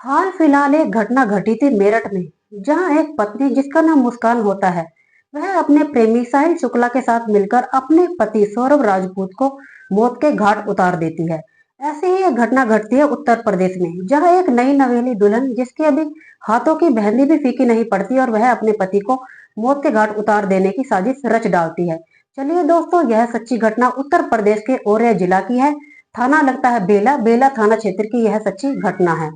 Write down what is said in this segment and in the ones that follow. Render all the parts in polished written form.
हाल फिलहाल एक घटना घटी थी मेरठ में, जहां एक पत्नी जिसका नाम मुस्कान होता है, वह अपने प्रेमी साहिल शुक्ला के साथ मिलकर अपने पति सौरभ राजपूत को मौत के घाट उतार देती है। ऐसी ही एक घटना घटती है उत्तर प्रदेश में, जहां एक नई नवेली दुल्हन जिसके अभी हाथों की मेहंदी भी फीकी नहीं पड़ती और वह अपने पति को मौत के घाट उतार देने की साजिश रच डालती है। चलिए दोस्तों, यह सच्ची घटना उत्तर प्रदेश के औरैया जिला की है। थाना लगता है बेला बेला थाना क्षेत्र की यह सच्ची घटना है।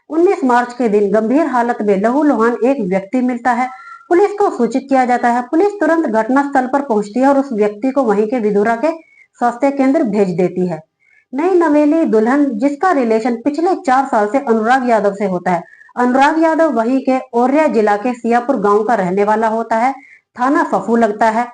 19 मार्च के दिन गंभीर हालत में लहूलुहान एक व्यक्ति मिलता है। पुलिस को सूचित किया जाता है। पुलिस तुरंत घटनास्थल पर पहुंचती है और उस व्यक्ति को वहीं के विदुरा के स्वास्थ्य केंद्र भेज देती है। नई नवेली दुल्हन जिसका रिलेशन पिछले 4 साल से अनुराग यादव से होता है। अनुराग यादव वहीं के औरैया जिला के सियापुर गांव का रहने वाला होता है। थाना फफू लगता है।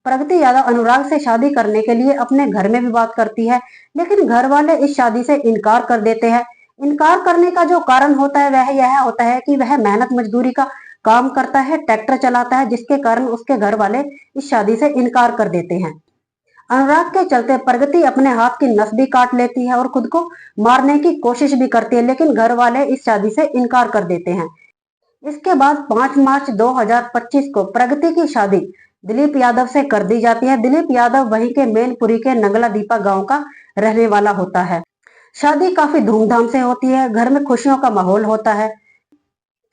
प्रगति यादव अनुराग से शादी करने के लिए अपने घर में भी बात करती है, लेकिन घर वाले इस शादी से इनकार कर देते हैं। इनकार करने का जो कारण होता है वह यह होता है कि वह मेहनत मजदूरी का काम करता है, ट्रैक्टर चलाता है, जिसके कारण उसके घर वाले इस शादी से इनकार कर देते हैं। अनुराग के चलते प्रगति अपने हाथ की नस भी काट लेती है और खुद को मारने की कोशिश भी करती है, लेकिन घर वाले इस शादी से इनकार कर देते हैं। इसके बाद 5 मार्च 2025 को प्रगति की शादी दिलीप यादव से कर दी जाती है। दिलीप यादव वहीं के मैनपुरी के नंगला दीपा गांव का रहने वाला होता है। शादी काफी धूमधाम से होती है, घर में खुशियों का माहौल होता है।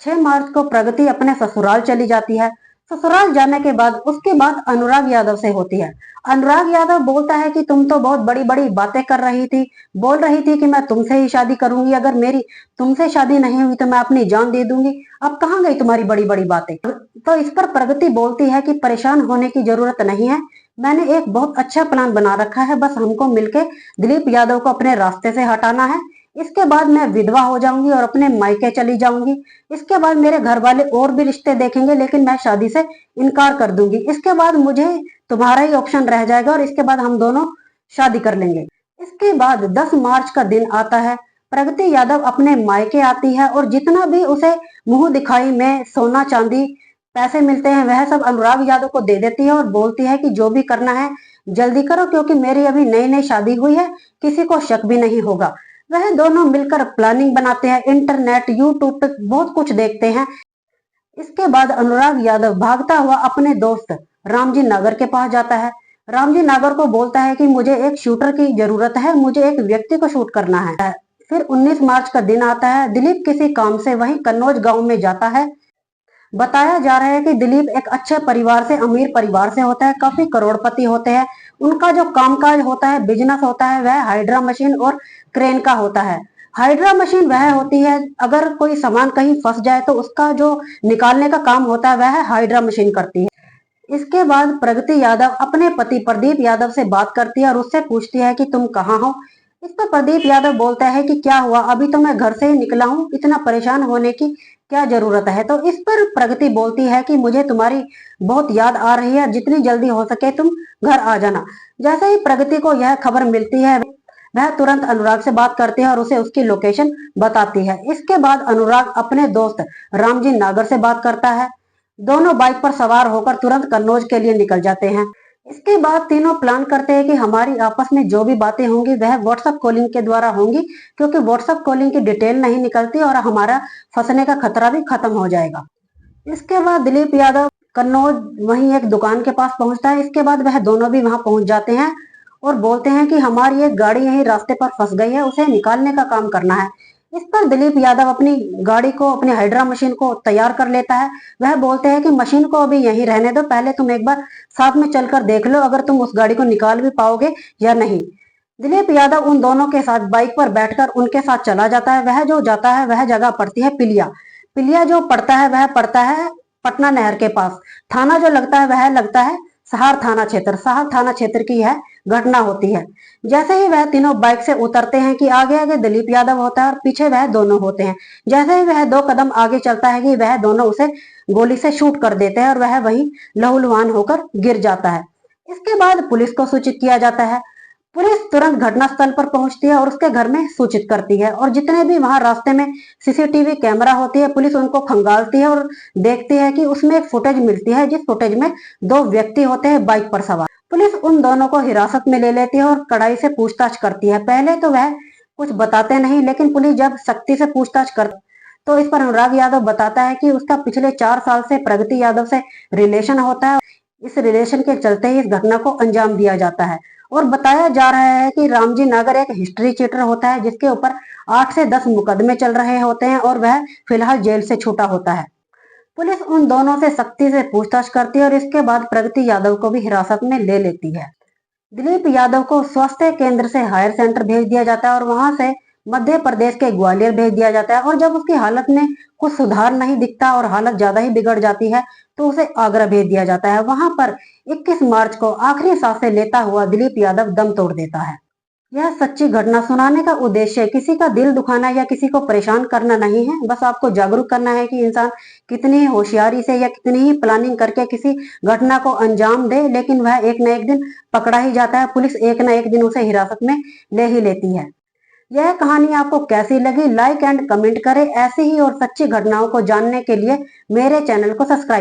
6 मार्च को प्रगति अपने ससुराल चली जाती है। ससुराल जाने के बाद उसके बाद अनुराग यादव से होती है। अनुराग यादव बोलता है कि तुम तो बहुत बड़ी बड़ी बातें कर रही थी, बोल रही थी कि मैं तुमसे ही शादी करूंगी, अगर मेरी तुमसे शादी नहीं हुई तो मैं अपनी जान दे दूंगी। अब कहाँ गई तुम्हारी बड़ी बड़ी बातें। तो इस पर प्रगति बोलती है कि परेशान होने की जरूरत नहीं है, मैंने एक बहुत अच्छा प्लान बना रखा है, बस हमको मिलके दिलीप यादव को अपने रास्ते से हटाना है। इसके बाद मैं विधवा हो जाऊंगी और अपने मायके चली जाऊंगी। इसके बाद मेरे घर वाले और भी रिश्ते देखेंगे, लेकिन मैं शादी से इनकार कर दूंगी। इसके बाद मुझे तुम्हारा ही ऑप्शन रह जाएगा और इसके बाद हम दोनों शादी कर लेंगे। इसके बाद 10 मार्च का दिन आता है। प्रगति यादव अपने मायके आती है और जितना भी उसे मुंह दिखाई में सोना चांदी पैसे मिलते हैं वह सब अनुराग यादव को दे देती है और बोलती है कि जो भी करना है जल्दी करो, क्योंकि मेरी अभी नई नई शादी हुई है, किसी को शक भी नहीं होगा। वह दोनों मिलकर प्लानिंग बनाते हैं, इंटरनेट यूट्यूब पे बहुत कुछ देखते हैं। इसके बाद अनुराग यादव भागता हुआ अपने दोस्त रामजी नागर के पास जाता है। रामजी नागर को बोलता है कि मुझे एक शूटर की जरूरत है, मुझे एक व्यक्ति को शूट करना है। फिर 19 मार्च का दिन आता है। दिलीप किसी काम से वहीं कन्नौज गांव में जाता है। बताया जा रहा है कि दिलीप एक अच्छे परिवार से, अमीर परिवार से होता है, काफी करोड़पति होते हैं। उनका जो कामकाज होता है, बिजनेस होता है, वह हाइड्रा मशीन और क्रेन का होता है। हाइड्रा मशीन वह होती है, अगर कोई सामान कहीं फंस जाए तो उसका जो निकालने का काम होता है वह हाइड्रा मशीन करती है। इसके बाद प्रगति यादव अपने पति प्रदीप यादव से बात करती है और उससे पूछती है कि तुम कहाँ हो। इस पर प्रदीप यादव बोलता है कि क्या हुआ, अभी तो मैं घर से ही निकला हूँ, इतना परेशान होने की क्या जरूरत है। तो इस पर प्रगति बोलती है कि मुझे तुम्हारी बहुत याद आ रही है, जितनी जल्दी हो सके तुम घर आ जाना। जैसे ही प्रगति को यह खबर मिलती है वह तुरंत अनुराग से बात करती है और उसे उसकी लोकेशन बताती है। इसके बाद अनुराग अपने दोस्त रामजी नागर से बात करता है। दोनों बाइक पर सवार होकर तुरंत कन्नौज के लिए निकल जाते हैं। इसके बाद तीनों प्लान करते हैं कि हमारी आपस में जो भी बातें होंगी वह व्हाट्सएप कॉलिंग के द्वारा होंगी, क्योंकि व्हाट्सएप कॉलिंग की डिटेल नहीं निकलती और हमारा फंसने का खतरा भी खत्म हो जाएगा। इसके बाद दिलीप यादव कन्नौज वहीं एक दुकान के पास पहुंचता है। इसके बाद वह दोनों भी वहां पहुंच जाते हैं और बोलते हैं कि हमारी एक गाड़ी यहीं रास्ते पर फंस गई है, उसे निकालने का काम करना है। इस पर दिलीप यादव अपनी गाड़ी को, अपनी हाइड्रा मशीन को तैयार कर लेता है। वह बोलते हैं कि मशीन को अभी यहीं रहने दो, पहले तुम एक बार साथ में चलकर देख लो अगर तुम उस गाड़ी को निकाल भी पाओगे या नहीं। दिलीप यादव उन दोनों के साथ बाइक पर बैठकर उनके साथ चला जाता है। वह जो जाता है वह जगह पड़ती है पिलिया। पिलिया जो पड़ता है वह पड़ता है पटना नहर के पास। थाना जो लगता है वह लगता है सहार थाना क्षेत्र। सहार थाना क्षेत्र की यह घटना होती है। जैसे ही वह तीनों बाइक से उतरते हैं कि आगे आगे दिलीप यादव होता है और पीछे वह दोनों होते हैं। जैसे ही वह 2 कदम आगे चलता है कि वह दोनों उसे गोली से शूट कर देते हैं और वह वहीं लहूलुहान होकर गिर जाता है। इसके बाद पुलिस को सूचित किया जाता है। पुलिस तुरंत घटनास्थल पर पहुंचती है और उसके घर में सूचित करती है और जितने भी वहां रास्ते में सीसीटीवी कैमरा होती है पुलिस उनको खंगालती है और देखती है कि उसमें एक फुटेज मिलती है, जिस फुटेज में 2 व्यक्ति होते हैं बाइक पर सवार। पुलिस उन दोनों को हिरासत में ले लेती है और कड़ाई से पूछताछ करती है। पहले तो वह कुछ बताते नहीं, लेकिन पुलिस जब सख्ती से पूछताछ कर तो इस पर अनुराग यादव बताता है कि उसका पिछले 4 साल से प्रगति यादव से रिलेशन होता है। इस रिलेशन के चलते ही इस घटना को अंजाम दिया जाता है और बताया जा रहा है कि रामजी नागर एक हिस्ट्री चीटर होता है जिसके ऊपर 8 से 10 मुकदमे चल रहे होते हैं और वह फिलहाल जेल से छूटा होता है। पुलिस उन दोनों से सख्ती से पूछताछ करती है और इसके बाद प्रगति यादव को भी हिरासत में ले लेती है। दिलीप यादव को स्वास्थ्य केंद्र से हायर सेंटर भेज दिया जाता है और वहां से मध्य प्रदेश के ग्वालियर भेज दिया जाता है और जब उसकी हालत में कुछ सुधार नहीं दिखता और हालत ज्यादा ही बिगड़ जाती है तो उसे आगरा भेज दिया जाता है। वहां पर 21 मार्च को आखिरी सांसें लेता हुआ दिलीप यादव दम तोड़ देता है। यह सच्ची घटना सुनाने का उद्देश्य किसी का दिल दुखाना या किसी को परेशान करना नहीं है, बस आपको जागरूक करना है कि इंसान कितनी ही होशियारी से या कितनी ही प्लानिंग करके किसी घटना को अंजाम दे, लेकिन वह एक न एक दिन पकड़ा ही जाता है। पुलिस एक न एक दिन उसे हिरासत में ले ही लेती है। यह कहानी आपको कैसी लगी, लाइक एंड कमेंट करें। ऐसी ही और सच्ची घटनाओं को जानने के लिए मेरे चैनल को सब्सक्राइब